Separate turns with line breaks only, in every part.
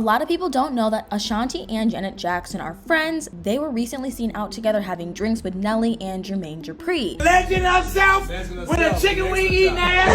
lot of people don't know that Ashanti and Janet Jackson are friends. They were recently seen out together having drinks with Nelly and Germaine.
Legend of Self with a chicken wing eating ass.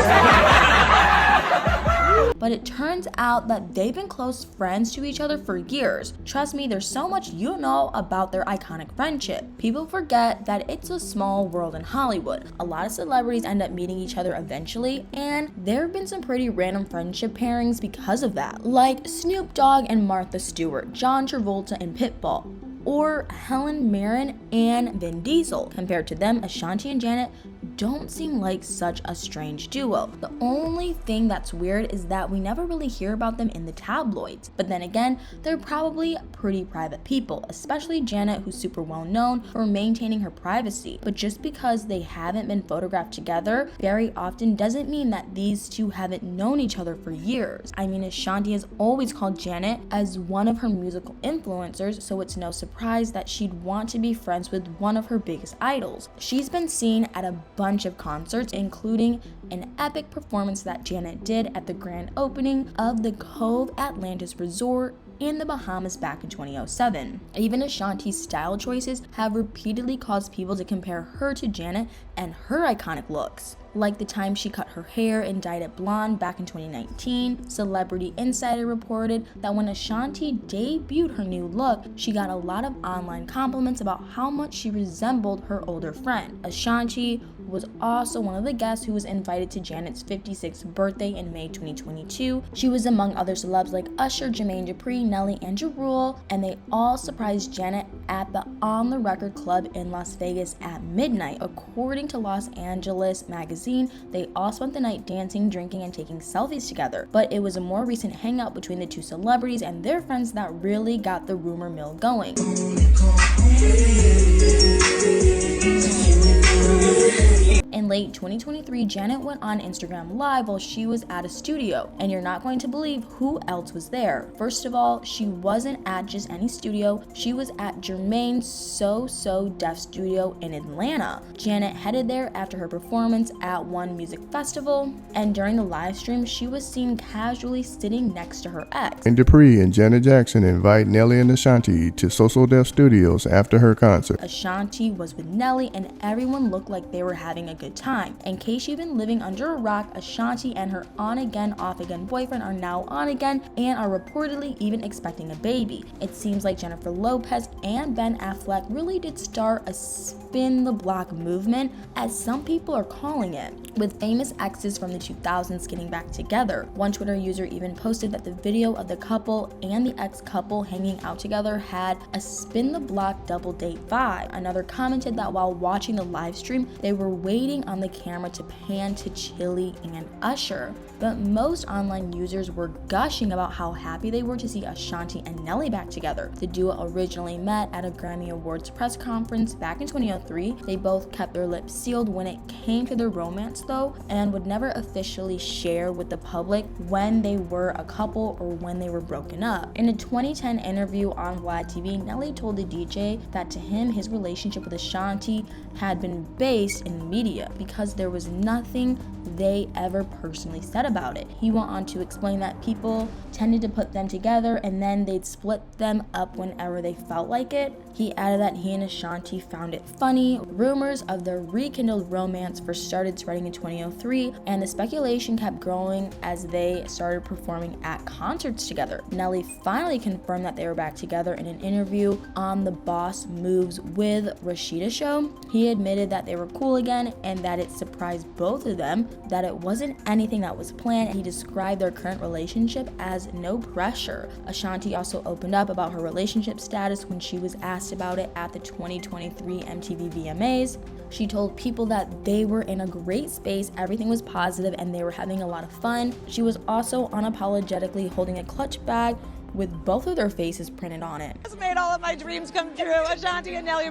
But it turns out that they've been close friends to each other for years. Trust me, there's so much you don't know about their iconic friendship. People forget that it's a small world in Hollywood. A lot of celebrities end up meeting each other eventually, and there have been some pretty random friendship pairings because of that, like Snoop Dogg and Martha Stewart, John Travolta and Pitbull, or Helen Mirren and Vin Diesel. Compared to them, Ashanti and Janet don't seem like such a strange duo. The only thing that's weird is that we never really hear about them in the tabloids. But then again, they're probably pretty private people, especially Janet, who's super well known for maintaining her privacy. But just because they haven't been photographed together very often doesn't mean that these two haven't known each other for years. I mean, Ashanti has always called Janet as one of her musical influencers, so it's no surprise that she'd want to be friends with one of her biggest idols. She's been seen at a bunch of concerts, including an epic performance that Janet did at the grand opening of the Cove Atlantis Resort in the Bahamas back in 2007. Even Ashanti's style choices have repeatedly caused people to compare her to Janet and her iconic looks. Like the time she cut her hair and dyed it blonde back in 2019, Celebrity Insider reported that when Ashanti debuted her new look, she got a lot of online compliments about how much she resembled her older friend. Ashanti was also one of the guests who was invited to Janet's 56th birthday in May 2022. She was among other celebs like Usher, Jermaine Dupri, Nelly, and Ja Rule, and they all surprised Janet at the On the Record Club in Las Vegas at midnight. According to Los Angeles magazine, they all spent the night dancing, drinking, and taking selfies together. But it was a more recent hangout between the two celebrities and their friends that really got the rumor mill going. In late 2023, Janet went on Instagram Live while she was at a studio, and you're not going to believe who else was there. First of all, she wasn't at just any studio, she was at Germaine's So Def studio in Atlanta. Janet headed there after her performance at one music festival, and during the live stream, she was seen casually sitting next to her ex.
And Dupri and Janet Jackson invite Nelly and Ashanti to So Def Studios after her concert.
Ashanti was with Nelly, and everyone looked like they were having a good time. In case you've been living under a rock, Ashanti and her on-again, off-again boyfriend are now on again and are reportedly even expecting a baby. It seems like Jennifer Lopez and Ben Affleck really did start a spin the block movement, as some people are calling it, with famous exes from the 2000s getting back together. One Twitter user even posted that the video of the couple and the ex-couple hanging out together had a spin the block double date vibe. Another commented that while watching the live stream, they were waiting on the camera to pan to Chili and Usher. But most online users were gushing about how happy they were to see Ashanti and Nelly back together. The duo originally met at a Grammy Awards press conference back in 2003. They both kept their lips sealed when it came to their romance though, and would never officially share with the public when they were a couple or when they were broken up. In a 2010 interview on Vlad TV, Nelly told the DJ that to him, his relationship with Ashanti had been based in the media because there was nothing they ever personally said about it. He went on to explain that people tended to put them together and then they'd split them up whenever they felt like it. He added that he and Ashanti found it funny. Rumors of their rekindled romance first started spreading in 2003, and the speculation kept growing as they started performing at concerts together. Nelly finally confirmed that they were back together in an interview on the Boss Moves with Rashida show. He admitted that they were cool again and that it surprised both of them, that it wasn't anything that was planned. He described their current relationship as no pressure. Ashanti also opened up about her relationship status when she was asked about it at the 2023 MTV VMAs. She told people that they were in a great space, everything was positive, and they were having a lot of fun. She was also unapologetically holding a clutch bag with both of their faces printed on it.
This made all of my dreams come true. Ashanti and Nelly.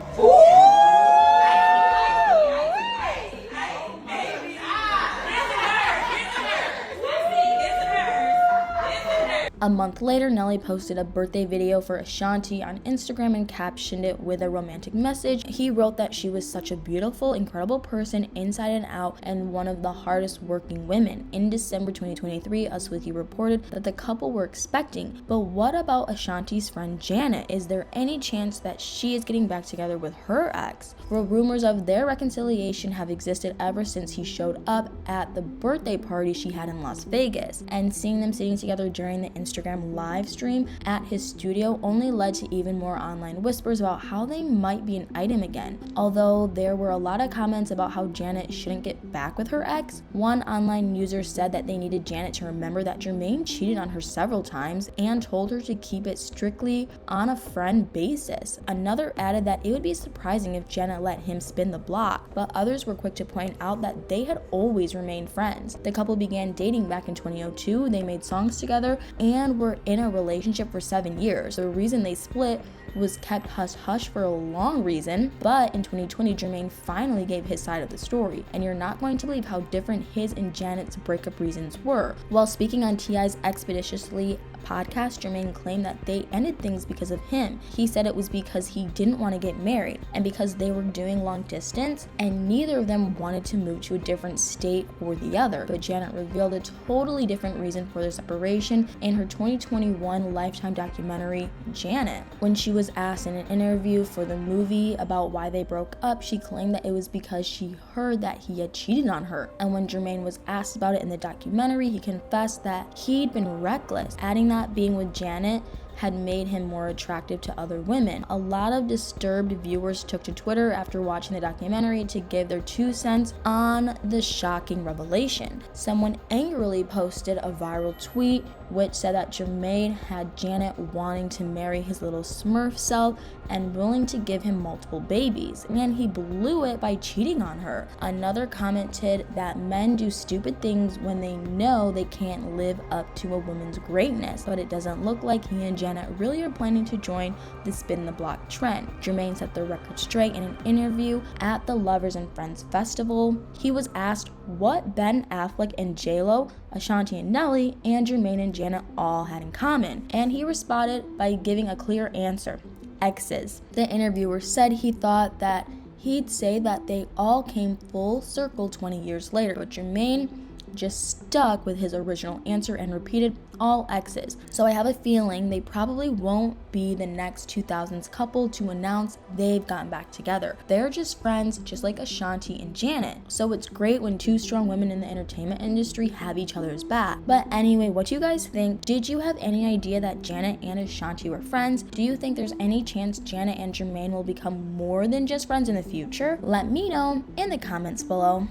A month later, Nelly posted a birthday video for Ashanti on Instagram and captioned it with a romantic message. He wrote that she was such a beautiful, incredible person inside and out and one of the hardest working women. In December 2023, Us Weekly reported that the couple were expecting. But what about Ashanti's friend Janet? Is there any chance that she is getting back together with her ex? Well, rumors of their reconciliation have existed ever since he showed up at the birthday party she had in Las Vegas, and seeing them sitting together during the Instagram live stream at his studio only led to even more online whispers about how they might be an item again. Although there were a lot of comments about how Janet shouldn't get back with her ex, one online user said that they needed Janet to remember that Germaine cheated on her several times and told her to keep it strictly on a friend basis. Another added that it would be surprising if Janet let him spin the block, but others were quick to point out that they had always remained friends. The couple began dating back in 2002, they made songs together, and were in a relationship for 7 years. The reason they split was kept hush-hush for a long reason, but in 2020, Germaine finally gave his side of the story, and you're not going to believe how different his and Janet's breakup reasons were. While speaking on T.I.'s Expeditiously podcast, Germaine claimed that they ended things because of him. He said it was because he didn't want to get married, and because they were doing long distance, and neither of them wanted to move to a different state or the other. But Janet revealed a totally different reason for their separation in her 2021 Lifetime documentary, Janet. When she was asked in an interview for the movie about why they broke up, she claimed that it was because she heard that he had cheated on her. And when Germaine was asked about it in the documentary, he confessed that he'd been reckless, adding that being with Janet had made him more attractive to other women. A lot of disturbed viewers took to Twitter after watching the documentary to give their 2 cents on the shocking revelation. Someone angrily posted a viral tweet which said that Germaine had Janet wanting to marry his little Smurf self and willing to give him multiple babies, and he blew it by cheating on her. Another commented that men do stupid things when they know they can't live up to a woman's greatness, but it doesn't look like he and Janet really are planning to join the spin the block trend. Germaine set the record straight in an interview at the Lovers and Friends Festival. He was asked what Ben Affleck and J-Lo, Ashanti and Nelly, and Germaine and Janet all had in common, and he responded by giving a clear answer: exes. The interviewer said he thought that he'd say that they all came full circle 20 years later, but Germaine just stuck with his original answer and repeated all exes. So I have a feeling they probably won't be the next 2000s couple to announce they've gotten back together. They're just friends, just like Ashanti and Janet. So it's great when 2 strong women in the entertainment industry have each other's back. But anyway, what do you guys think? Did you have any idea that Janet and Ashanti were friends? Do you think there's any chance Janet and Germaine will become more than just friends in the future? Let me know in the comments below.